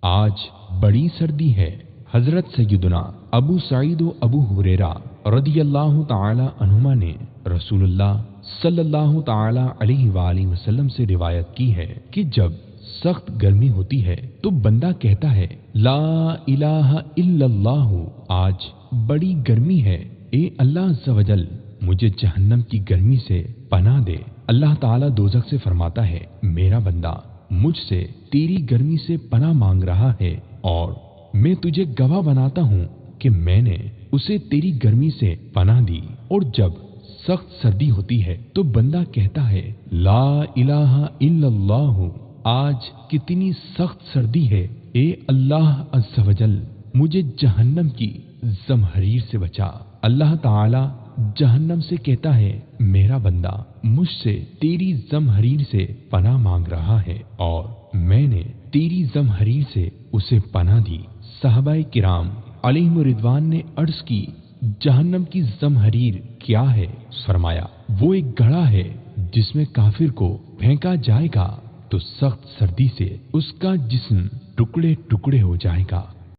आज बड़ी सर्दी है। हजरत सैयदना अबू सईद व अबू हुरैरा रदियल्लाहु ताला अन्हुमा ने रसूलुल्लाह सल्लल्लाहु ताला अलैहि वालैहि वसल्लम से रिवायत की है कि जब सख्त गर्मी होती है तो बंदा कहता है, ला इलाहा इल्लल्लाह, आज बड़ी गर्मी है, ए अल्लाह अज़्ज़ व जल मुझे जहन्नम की गर्मी से पनाह दे। अल्लाह ताला दोज़ख से फरमाता है, मेरा बंदा मुझसे तेरी गर्मी से पनाह मांग रहा है और मैं तुझे गवाह बनाता हूँ कि मैंने उसे तेरी गर्मी से पनाह दी। और जब सख्त सर्दी होती है तो बंदा कहता है, ला इलाहा इल्लल्लाह, आज कितनी सख्त सर्दी है, ए अल्लाह अज़्ज़ व जल मुझे जहन्नम की ज़महरीर से बचा। अल्लाह ताला जहन्नम से कहता है, मेरा बंदा मुझसे तेरी ज़महरीर से पनाह मांग रहा है और मैंने तेरी ज़महरीर से उसे पनाह दी। सहाबाए किराम अलैहिम रिदवान ने अर्ज़ की, जहन्नम की ज़महरीर क्या है? फरमाया, वो एक घड़ा है जिसमें काफिर को फेंका जाएगा तो सख्त सर्दी से उसका जिस्म टुकड़े टुकड़े हो जाएगा।